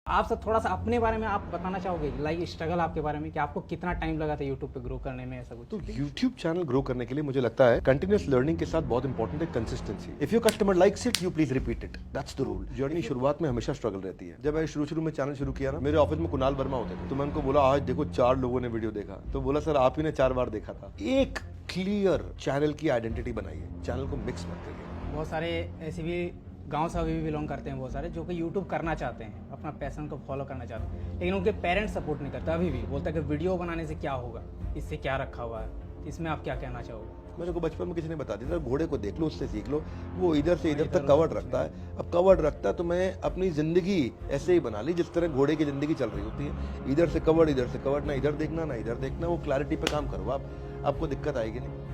आप सब थोड़ा सा अपने बारे में आप बताना चाहोगे, लाइक स्ट्रगल आपके बारे में कि आपको कितना टाइम लगा था यूट्यूब पे ग्रो करने में, ऐसा कुछ? तो YouTube चैनल ग्रो करने के लिए मुझे लगता है कंटिन्यूस लर्निंग के साथ बहुत इंपॉर्टेंट है consistency. If your customer likes it, you please repeat it, that's the rule. Journey शुरुआत में हमेशा स्ट्रगल रहती है। जब मैं शुरू में चैनल शुरू किया ना, मेरे ऑफिस में कुणाल वर्मा होते थे, तो मैं उनको बोला आज देखो 4 लोगों ने वीडियो देखा, तो बोला सर आप ही ने 4 बार देखा था। एक क्लियर चैनल की आइडेंटिटी बनाइए, चैनल को मिक्स मत करिए। बहुत सारे ऐसे भी गांव से अभी भी बिलोंग करते हैं, बहुत सारे जो कि यूट्यूब करना चाहते हैं, अपना पैशन को फॉलो करना चाहते हैं, लेकिन उनके पेरेंट्स सपोर्ट नहीं करते। अभी भी बोलता है कि वीडियो बनाने से क्या होगा, इससे क्या रखा हुआ है, इसमें आप क्या कहना चाहोगे? मेरे को बचपन में किसी ने बता दिया था घोड़े को देख लो, उससे सीख लो, वो इधर से इधर तक कवर्ड रखता है। अब कवर्ड रखता है तो मैं अपनी जिंदगी ऐसे ही बना ली जिस तरह घोड़े की जिंदगी चल रही होती है, इधर से कवर्ड, ना इधर देखना ना इधर देखना। वो क्लैरिटी पे काम करो आप, आपको दिक्कत आएगी नहीं।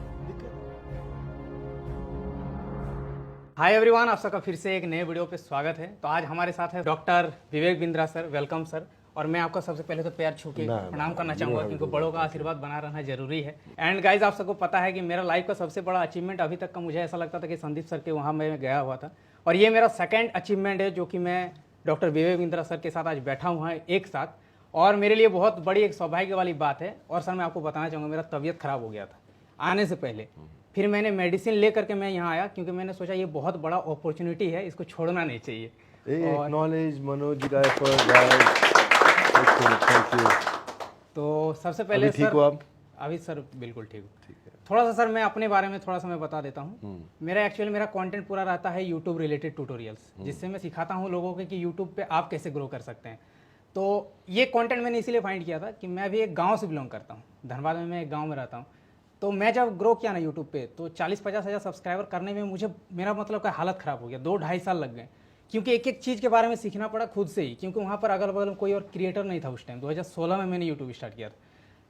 हाय एवरीवन, आप सबका फिर से एक नए वीडियो पे स्वागत है। तो आज हमारे साथ है doctor Vivek Bindra sir. Welcome sir. और मैं आपका सबसे पहले तो पैर छू के प्रणाम करना चाहूँगा, क्योंकि बड़ों का आशीर्वाद बना रहना जरूरी है। एंड गाइज, आप सबको पता है कि मेरा लाइफ का सबसे बड़ा अचीवमेंट अभी तक का मुझे ऐसा लगता था कि संदीप सर के वहाँ मैं गया हुआ था, और ये मेरा सेकेंड अचीवमेंट है जो कि मैं डॉक्टर विवेक बिंद्रा सर के साथ आज बैठा हुआ है एक साथ। और मेरे लिए बहुत बड़ी एक सौभाग्य वाली बात है। और सर मैं आपको बताना चाहूँगा, मेरा तबीयत खराब हो गया था आने से पहले, फिर मैंने मेडिसिन ले करके मैं यहाँ आया, क्योंकि मैंने सोचा ये बहुत बड़ा अपॉर्चुनिटी है, इसको छोड़ना नहीं चाहिए। एक्नॉलेज मनोज का एफर्ट गाइस, थैंक यू। तो सबसे पहले अभी ठीक सर, हो आप? अभी सर बिल्कुल ठीक हूँ। ठीक है। थोड़ा सा सर मैं अपने बारे में थोड़ा सा मैं बता देता हूँ। मेरा कंटेंट पूरा रहता है यूट्यूब रिलेटेड ट्यूटोरियल्स, जिससे मैं सिखाता हूँ लोगों को कि यूट्यूब पे आप कैसे ग्रो कर सकते हैं। तो ये कंटेंट मैंने इसीलिए फाइंड किया था कि मैं भी एक गाँव से बिलोंग करता हूँ, धनबाद में मैं एक गाँव में रहता हूँ। तो मैं जब ग्रो किया ना यूट्यूब पे, तो 40-50 हज़ार सब्सक्राइबर करने में मुझे, मेरा मतलब का हालत ख़राब हो गया। 2-2.5 साल लग गए, क्योंकि एक एक चीज़ के बारे में सीखना पड़ा खुद से ही, क्योंकि वहाँ पर अगल बगल कोई और क्रिएटर नहीं था उस टाइम। 2016 में मैंने यूट्यूब स्टार्ट किया था।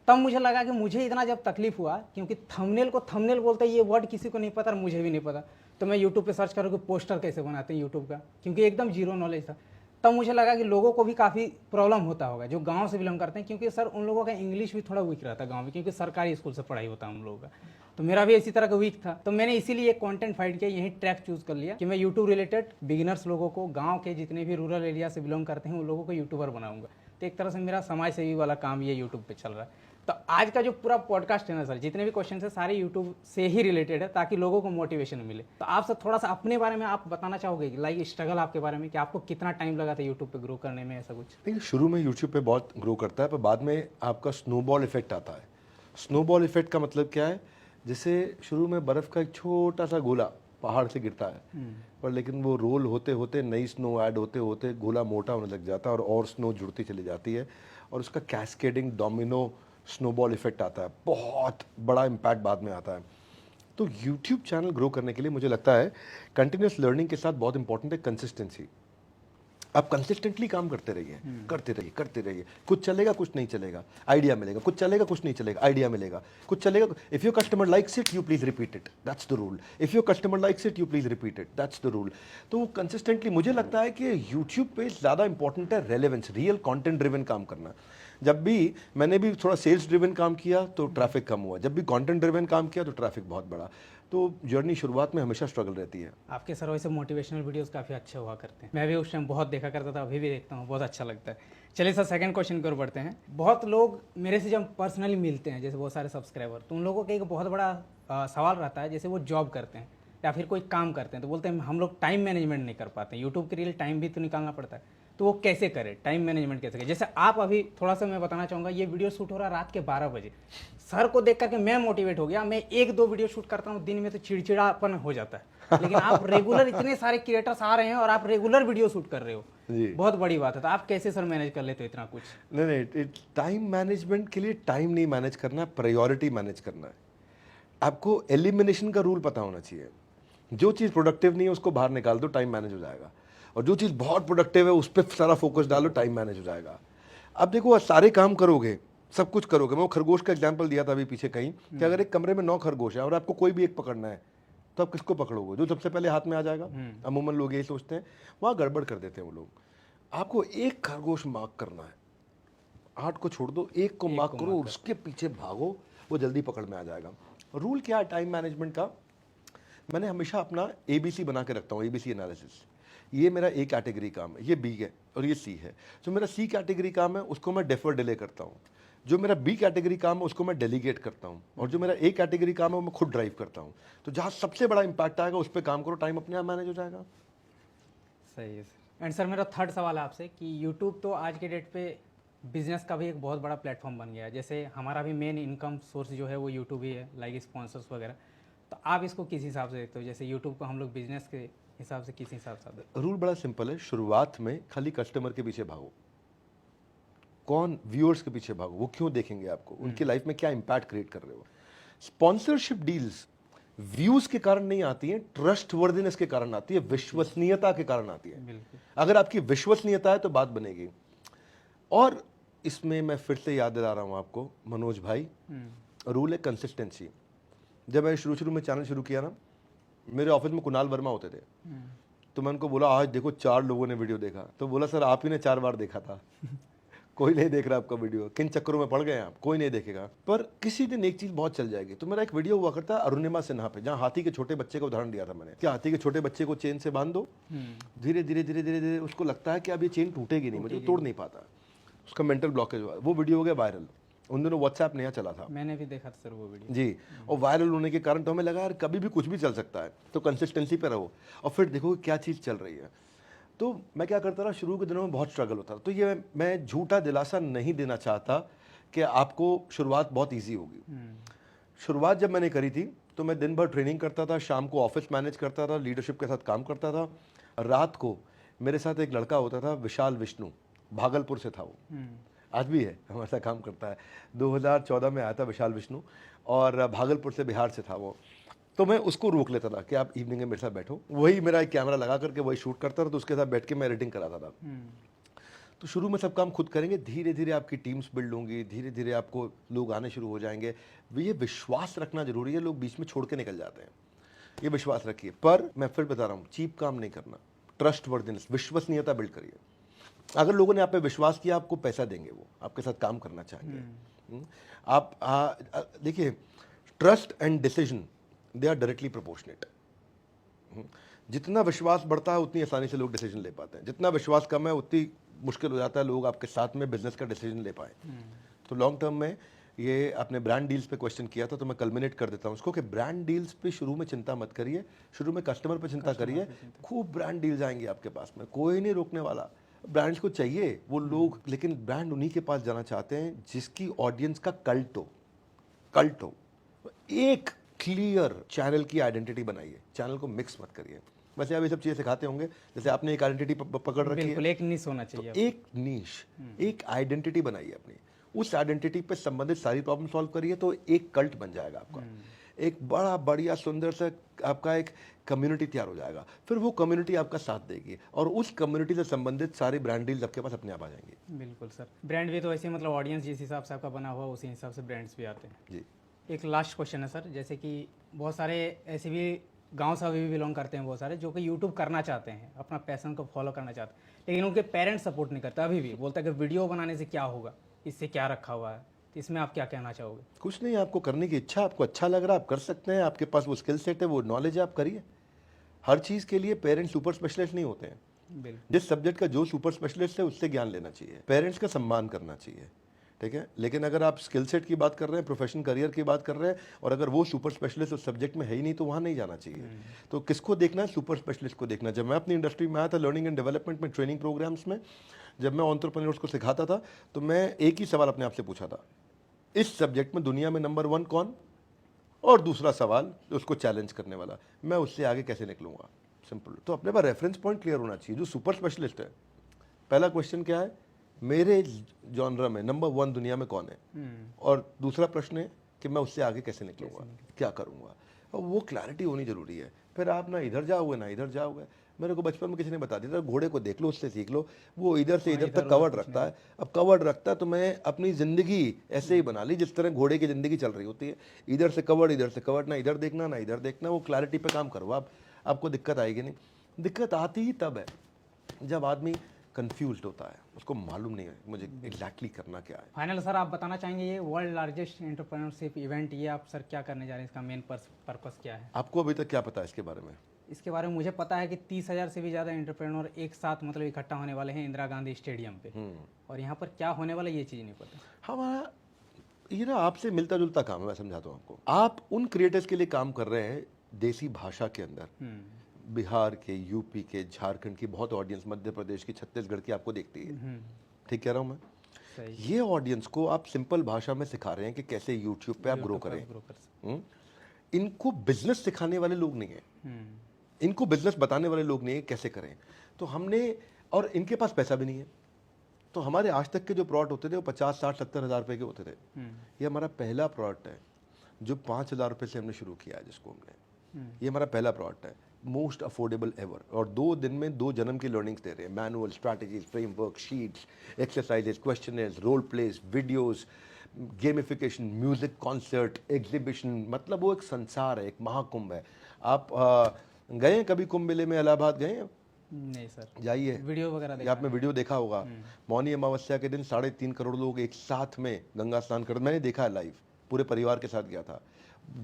तब मुझे लगा कि मुझे इतना जब तकलीफ हुआ, क्योंकि थंबनेल को थंबनेल बोलते हैं, ये वर्ड किसी को नहीं पता और मुझे भी नहीं पता। तो मैं यूट्यूब पे सर्च करूँ कि पोस्टर कैसे बनाते हैं यूट्यूब का, क्योंकि एकदम जीरो नॉलेज था। तब मुझे लगा कि लोगों को भी काफ़ी प्रॉब्लम होता होगा जो गांव से बिलोंग करते हैं, क्योंकि सर उन लोगों का इंग्लिश भी थोड़ा वीक रहता है गांव में, क्योंकि सरकारी स्कूल से पढ़ाई होता है उन लोगों का। तो मेरा भी इसी तरह का वीक था। तो मैंने इसीलिए एक कंटेंट फाइंड किया, यही ट्रैक चूज कर लिया कि मैं यूट्यूब रिलेटेड बिगिनर्स लोगों को, गाँव के जितने भी रूरल एरिया से बिलोंग करते हैं उन लोगों को यूट्यूबर बनाऊंगा। तो एक तरह से मेरा समाज सेवी वाला काम ये यूट्यूब पर चल रहा है। तो आज का जो पूरा पॉडकास्ट है ना सर, जितने भी क्वेश्चन है सारे यूट्यूब से ही रिलेटेड है, ताकि लोगों को मोटिवेशन मिले। तो आप सब थोड़ा सा अपने बारे में आप बताना चाहोगे, लाइक स्ट्रगल आपके बारे में, कि आपको कितना टाइम लगा था यूट्यूब पे ग्रो करने में, ऐसा कुछ? देखिए शुरू में यूट्यूब पे बहुत ग्रो करता है, पर बाद में आपका स्नोबॉल इफेक्ट आता है। स्नोबॉल इफेक्ट का मतलब क्या है? जैसे शुरू में बर्फ़ का एक छोटा सा गोला पहाड़ से गिरता है, पर लेकिन वो रोल होते होते, नई स्नो ऐड होते होते गोला मोटा होने लग जाता है, और स्नो जुड़ती चली जाती है, और उसका कैस्केडिंग डोमिनो स्नोबॉल इफेक्ट आता है। बहुत बड़ा इम्पैक्ट बाद में आता है। तो यूट्यूब चैनल ग्रो करने के लिए मुझे लगता है कंटिन्यूस लर्निंग के साथ बहुत इंपॉर्टेंट है कंसिस्टेंसी। आप कंसिस्टेंटली काम करते रहिए, करते रहिए। कुछ चलेगा, कुछ नहीं चलेगा, आइडिया मिलेगा। कुछ चलेगा, कुछ नहीं चलेगा, आइडिया मिलेगा। कुछ चलेगा, if your customer likes it, you please repeat it, that's the rule. If your customer likes it, you please repeat it, that's the rule. तो कंसिस्टेंटली मुझे लगता है कि यूट्यूब पे ज़्यादा इंपॉर्टेंट है रेलेवेंस, रियल कंटेंट ड्रिवन काम करना। जब भी मैंने भी थोड़ा सेल्स ड्रिवन काम किया तो ट्रैफिक कम हुआ, जब भी कंटेंट ड्रिवन काम किया तो ट्रैफिक बहुत बढ़ा। तो जर्नी शुरुआत में हमेशा स्ट्रगल रहती है। आपके सर वैसे मोटिवेशनल वीडियोस काफ़ी अच्छे हुआ करते हैं, मैं भी उस टाइम बहुत देखा करता था, अभी भी देखता हूँ, बहुत अच्छा लगता है। चलिए सर, सेकंड क्वेश्चन की ओर बढ़ते हैं। बहुत लोग मेरे से जब पर्सनली मिलते हैं, जैसे बहुत सारे सब्सक्राइबर, तो उन लोगों का एक बहुत बड़ा सवाल रहता है, जैसे वो जॉब करते हैं या फिर कोई काम करते हैं, तो बोलते हैं हम लोग टाइम मैनेजमेंट नहीं कर पाते हैं, यूट्यूब के लिए टाइम भी तो निकालना पड़ता है, तो वो कैसे करें, टाइम मैनेजमेंट कैसे करें? जैसे आप अभी थोड़ा सा मैं बताना चाहूँगा, ये वीडियो शूट हो रहा है रात के 12 बजे। सर को देख करके मैं मोटिवेट हो गया। मैं 1-2 वीडियो शूट करता हूँ दिन में तो चिड़चिड़ापन हो जाता है, लेकिन आप रेगुलर, इतने सारे क्रिएटर्स आ रहे हैं और आप रेगुलर वीडियो शूट कर रहे हो, बहुत बड़ी बात है। तो आप कैसे सर मैनेज कर लेते हो इतना कुछ? नहीं, टाइम मैनेजमेंट के लिए टाइम नहीं मैनेज करना, प्रायोरिटी मैनेज करना है। आपको एलिमिनेशन का रूल पता होना चाहिए। जो चीज़ प्रोडक्टिव नहीं है उसको बाहर निकाल दो, टाइम मैनेज हो जाएगा। और जो चीज़ बहुत प्रोडक्टिव है उस पर सारा फोकस डालो, टाइम मैनेज हो जाएगा। अब देखो, सारे काम करोगे, सब कुछ करोगे। मैं वो खरगोश का एग्जाम्पल दिया था अभी पीछे कहीं, कि अगर एक कमरे में 9 खरगोश है और आपको कोई भी एक पकड़ना है, तो आप किसको पकड़ोगे? जो सबसे पहले हाथ में आ जाएगा। अमूमन लोग यही सोचते हैं, वहाँ गड़बड़ कर देते हैं वो लोग। आपको एक खरगोश मार्क करना है, 8 को छोड़ दो, एक को मार्क करो, उसके पीछे भागो, वो जल्दी पकड़ में आ जाएगा। रूल क्या है टाइम मैनेजमेंट का? मैंने हमेशा अपना ABC बना के रखता हूँ, ABC एनालिसिस, ये मेरा ए कैटेगरी काम है, ये बी है और ये सी है। जो मेरा सी कैटेगरी काम है उसको मैं डेफर डिले करता हूँ, जो मेरा बी कैटेगरी काम है उसको मैं डेलीगेट करता हूँ, और जो मेरा ए कैटेगरी काम है वो मैं खुद ड्राइव करता हूँ। तो जहाँ सबसे बड़ा इंपैक्ट आएगा उस पर काम करो, टाइम अपने आप मैनेज हो जाएगा। सही है सर। एंड सर मेरा थर्ड सवाल है आपसे कि यूट्यूब तो आज के डेट पे बिजनेस का भी एक बहुत बड़ा प्लेटफॉर्म बन गया है। जैसे हमारा भी मेन इनकम सोर्स जो है वो यूट्यूब ही है, लाइक स्पॉन्सर्स वगैरह। तो आप इसको किस हिसाब से देखते हो? जैसे यूट्यूब को हम लोग बिजनेस के हिसाब से किस हिसाब से देखते रूल बड़ा सिंपल है, शुरुआत में खाली कस्टमर के पीछे भागो, कौन व्यूअर्स के पीछे भागो, वो क्यों देखेंगे आपको, उनकी लाइफ में क्या इंपैक्ट क्रिएट कर रहे हो। स्पॉन्सरशिप डील्स व्यूज के कारण नहीं आती है, ट्रस्ट वर्दिनेस के कारण आती है, विश्वसनीयता के कारण आती है। बिल्कुल। अगर आपकी विश्वसनीयता है तो बात बनेगी। और इसमें मैं फिर से याद दिला रहा हूं आपको मनोज भाई, रूल है कंसिस्टेंसी। जब मैं शुरू में चैनल शुरू किया ना, मेरे ऑफिस में कुणाल वर्मा होते थे, तो मैं उनको बोला आज देखो 4 लोगों ने वीडियो देखा, तो बोला सर आप ही ने 4 बार देखा था कोई नहीं देख रहा आपका वीडियो, किन चक्करों में पड़ गए आप, कोई नहीं देखेगा। पर किसी दिन एक चीज बहुत चल जाएगी। तो मेरा एक वीडियो हुआ करता अरुणिमा सिन्हा पे, जहाँ हाथी के छोटे बच्चे का उदाहरण दिया था मैंने, क्या हाथी के छोटे बच्चे को चेन से बांध दो, धीरे धीरे धीरे धीरे धीरे उसको लगता है कि अब ये चेन टूटेगी नहीं, मुझे तोड़ नहीं पाता, उसका मेंटल ब्लॉकेज हुआ। वो वीडियो हो गया वायरल, उन दिनों व्हाट्सएप नया चला था, मैंने भी देखा था सर वो वीडियो जी। और वायरल होने के कारण तो हमें लगा यार कभी भी कुछ भी चल सकता है, तो कंसिस्टेंसी पे रहो और फिर देखो क्या चीज़ चल रही है। तो मैं क्या करता रहा, शुरू के दिनों में बहुत स्ट्रगल होता था। तो ये मैं झूठा दिलासा नहीं देना चाहता कि आपको शुरुआत बहुत ईजी होगी। शुरुआत जब मैंने करी थी तो मैं दिन भर ट्रेनिंग करता था, शाम को ऑफिस मैनेज करता था, लीडरशिप के साथ काम करता था। रात को मेरे साथ एक लड़का होता था विशाल विष्णु, भागलपुर से था वो, आज भी है, हमारे साथ काम करता है। 2014 में आया था विशाल विष्णु और भागलपुर से, बिहार से था वो। तो मैं उसको रोक लेता था कि आप इवनिंग में मेरे साथ बैठो, वही मेरा एक कैमरा लगा करके वही शूट करता था, तो उसके साथ बैठ के मैं एडिटिंग कराता था। तो शुरू में सब काम खुद करेंगे, धीरे धीरे आपकी टीम्स बिल्ड होंगी, धीरे धीरे आपको लोग आने शुरू हो जाएंगे। ये विश्वास रखना जरूरी है, लोग बीच में छोड़ के निकल जाते हैं, ये विश्वास रखिए। पर मैं फिर बता रहा हूँ, चीप काम नहीं करना, ट्रस्ट वर्दिनेस, विश्वसनीयता बिल्ड करिए। अगर लोगों ने आप पे विश्वास किया, आपको पैसा देंगे, वो आपके साथ काम करना चाहेंगे। आप देखिए, trust and decision they are directly proportionate. जितना विश्वास बढ़ता है उतनी आसानी से लोग डिसीजन ले पाते हैं, जितना विश्वास कम है उतनी मुश्किल हो जाता है लोग आपके साथ में बिजनेस का डिसीजन ले पाए। तो लॉन्ग टर्म में ये आपने ब्रांड डील्स पे क्वेश्चन किया था, तो मैं कल्मिनेट कर देता हूँ उसको कि ब्रांड डील्स पे शुरू में चिंता मत करिए, शुरू में कस्टमर पे चिंता करिए। खूब ब्रांड डील्स आएंगे आपके पास में, कोई नहीं रोकने वाला। ब्रांड्स को चाहिए वो लोग, लेकिन ब्रांड उन्हीं के पास जाना चाहते हैं जिसकी ऑडियंस का कल्ट हो। एक क्लियर चैनल की आइडेंटिटी बनाइए, चैनल को मिक्स मत करिए। वैसे आप ये सब चीजें सिखाते होंगे, जैसे आपने एक आइडेंटिटी पकड़ रखी है, बिल्कुल एक निश होना चाहिए। तो एक नीश, एक आइडेंटिटी बनाइए अपनी, उस आइडेंटिटी पे संबंधित सारी प्रॉब्लम सॉल्व करिए, तो एक कल्ट बन जाएगा आपका, एक बड़ा बढ़िया सुंदर सा आपका एक कम्युनिटी तैयार हो जाएगा। फिर वो कम्युनिटी आपका साथ देगी और उस कम्युनिटी से संबंधित सारे ब्रांड डील्स आपके पास अपने आप आ जाएंगे। बिल्कुल सर, ब्रांड भी तो ऐसे मतलब ऑडियंस जिस हिसाब से आपका बना हुआ उसी हिसाब से ब्रांड्स भी आते हैं जी। एक लास्ट क्वेश्चन है सर, जैसे कि बहुत सारे ऐसे भी गांव से भी बिलोंग करते हैं बहुत सारे, जो कि यूट्यूब करना चाहते हैं, अपना पैशन को फॉलो करना चाहते हैं, लेकिन उनके पेरेंट्स सपोर्ट नहीं करते, अभी भी बोलता है कि वीडियो बनाने से क्या होगा, इससे क्या रखा हुआ है। इसमें आप क्या कहना चाहोगे? कुछ नहीं, आपको करने की इच्छा, आपको अच्छा लग रहा है, आप कर सकते हैं, आपके पास वो स्किल सेट है, वो नॉलेज है, आप करिए। हर चीज़ के लिए पेरेंट्स सुपर स्पेशलिस्ट नहीं होते हैं। बिल्कुल। जिस सब्जेक्ट का जो सुपर स्पेशलिस्ट है उससे ज्ञान लेना चाहिए, पेरेंट्स का सम्मान करना चाहिए, ठीक है। लेकिन अगर आप स्किल सेट की बात कर रहे हैं, प्रोफेशन करियर की बात कर रहे हैं, और अगर वो सुपर स्पेशलिस्ट उस सब्जेक्ट में है ही नहीं, तो वहाँ नहीं जाना चाहिए। तो किसको देखना है? सुपर स्पेशलिस्ट को देखना। जब मैं अपनी इंडस्ट्री में आया था, लर्निंग एंड डेवलपमेंट में, ट्रेनिंग प्रोग्राम्स में, जब मैं एंटरप्रेन्योर्स को सिखाता था, तो मैं एक ही सवाल अपने आप से पूछा था, इस सब्जेक्ट में दुनिया में नंबर 1 कौन? और दूसरा सवाल उसको चैलेंज करने वाला, मैं उससे आगे कैसे निकलूंगा? सिंपल। तो अपने पास रेफरेंस पॉइंट क्लियर होना चाहिए। जो सुपर स्पेशलिस्ट है, पहला क्वेश्चन क्या है, मेरे जॉनरा में नंबर 1 दुनिया में कौन है, और दूसरा प्रश्न है कि मैं उससे आगे कैसे निकलूंगा, क्या करूंगा। और वो क्लैरिटी होनी जरूरी है। फिर आप ना इधर जाओगे ना इधर जाओगे। मेरे को बचपन में किसी ने बता दिया था, घोड़े को देख लो, उससे सीख लो, वो इधर से इधर तक कवर्ड रखता है। अब कवर्ड रखता है तो मैं अपनी जिंदगी ऐसे ही बना ली जिस तरह घोड़े की जिंदगी चल रही होती है, इधर से कवर्ड, ना इधर देखना ना इधर देखना। वो क्लैरिटी पे काम करो आप, आपको दिक्कत आएगी नहीं। दिक्कत आती ही तब है जब आदमी कंफ्यूज्ड होता है, उसको मालूम नहीं है मुझे एग्जैक्टली करना क्या है। फाइनल सर, आप बताना चाहेंगे ये वर्ल्ड लार्जेस्ट एंटरप्रेन्योरशिप इवेंट, ये आप सर क्या करने जा रहे हैं, इसका मेन पर्पस क्या है? आपको अभी तक क्या पता है इसके बारे में? इसके बारे में मुझे पता है कि 30,000 से भी ज़्यादा एंटरप्रेन्योर एक साथ मतलब इकट्ठा होने वाले हैं इंदिरा गांधी स्टेडियम पे, और यहाँ पर क्या होने वाला ये चीज़ नहीं पता। हमारा ये ना आपसे मिलता जुलता काम है, मैं समझाता हूँ आपको। आप उन क्रिएटर्स के लिए काम कर रहे हैं देसी भाषा के अंदर, बिहार के, यूपी के, झारखंड की बहुत ऑडियंस, मध्य प्रदेश की, छत्तीसगढ़ की आपको देखती है, ठीक कह रहा हूँ मैं? सही। ये ऑडियंस को आप सिंपल भाषा में सिखा रहे हैं कि कैसे यूट्यूब पे आप ग्रो करें। इनको बिजनेस सिखाने वाले लोग नहीं है, इनको बिजनेस बताने वाले लोग नहीं है कैसे करें। तो हमने, और इनके पास पैसा भी नहीं है, तो हमारे आज तक के जो प्रोडक्ट होते थे वो 50, 60, 70 हज़ार रुपये के होते थे। ये हमारा पहला प्रोडक्ट है जो 5,000 रुपये से हमने शुरू किया है, जिसको हमने, ये हमारा पहला प्रोडक्ट है, मोस्ट अफोर्डेबल एवर, और 2 दिन में 2 जन्म की लर्निंग्स दे रहे हैं, manual, strategies, framework, sheets, exercises, questionnaires, role plays, videos, gamification, music concert, exhibition, मतलब वो एक संसार है, एक महाकुंभ है। आप गए हैं कभी कुंभ मेले में, इलाहाबाद गए हैं? नहीं सर। जाइए, वीडियो वगैरह या आपने वीडियो देखा होगा, मौनी अमावस्या के दिन 3.5 करोड़ लोग एक साथ में गंगा स्नान करते, मैंने देखा है लाइव, पूरे परिवार के साथ गया था।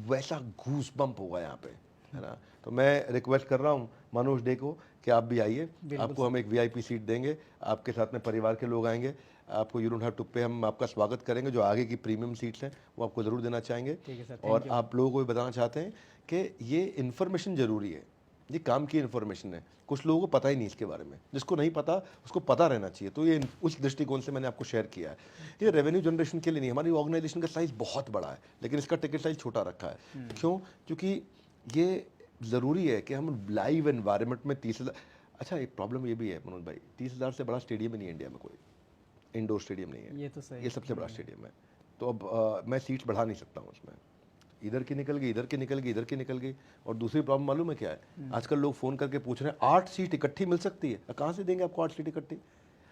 वैसा घूस बम्प होगा यहाँ पे, है ना? तो मैं रिक्वेस्ट कर रहा हूँ मनोज डे को कि आप भी आइए, आपको हम एक VIP सीट देंगे, आपके साथ में परिवार के लोग आएंगे, आपको यू डोंट हैव टू पे, हम आपका स्वागत करेंगे। जो आगे की प्रीमियम सीट्स हैं वो आपको ज़रूर देना चाहेंगे। और आप लोगों को भी बताना चाहते हैं कि ये इन्फॉर्मेशन ज़रूरी है, ये काम की इन्फॉर्मेशन है, कुछ लोगों को पता ही नहीं इसके बारे में, जिसको नहीं पता उसको पता रहना चाहिए। तो ये उस दृष्टिकोण से मैंने आपको शेयर किया है। ये रेवेन्यू जनरेशन के लिए नहीं, हमारी ऑर्गेनाइजेशन का साइज़ बहुत बड़ा है लेकिन इसका टिकट साइज़ छोटा रखा है। क्यों? क्योंकि ये ज़रूरी है कि हम लाइव एनवायरनमेंट में 30,000, अच्छा एक प्रॉब्लम ये भी है मनोज भाई, 30,000 से बड़ा स्टेडियम ही नहीं है इंडिया में, कोई इंडोर स्टेडियम नहीं है, ये तो सही, ये सबसे बड़ा स्टेडियम है। तो अब मैं सीट्स बढ़ा नहीं सकता हूँ उसमें, इधर की निकल गई, इधर की निकल गई, इधर की निकल गई। और दूसरी प्रॉब्लम मालूम है क्या है? आजकल लोग फ़ोन करके पूछ रहे हैं 8 सीट इकट्ठी मिल सकती है? कहाँ से देंगे आपको 8 सीट इकट्ठी?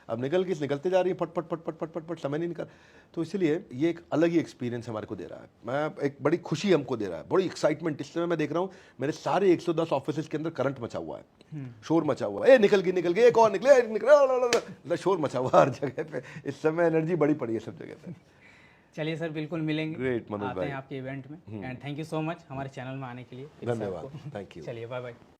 अब निकलते जा रही है, फट फट फट फट फट फट फट, समय नहीं निकल। तो इसलिए ये एक अलग ही एक्सपीरियंस हमारे को दे रहा है, मैं एक बड़ी खुशी हमको दे रहा है, बड़ी एक्साइटमेंट। इस समय मैं देख रहा हूँ मेरे सारे 110 ऑफिस के अंदर करंट मचा हुआ है, शोर मचा हुआ है, ए निकल गई, एक और निकले, शोर मचा हुआ हर जगह पे। इस समय एनर्जी बड़ी पड़ी है सब जगह पे। चलिए सर, बिल्कुल मिलेंगे, ग्रेट मनोज आते भाई, हैं आपके इवेंट में। And thank you so much हमारे चैनल में आने के लिए। धन्यवाद, थैंक यू। चलिए बाय बाय।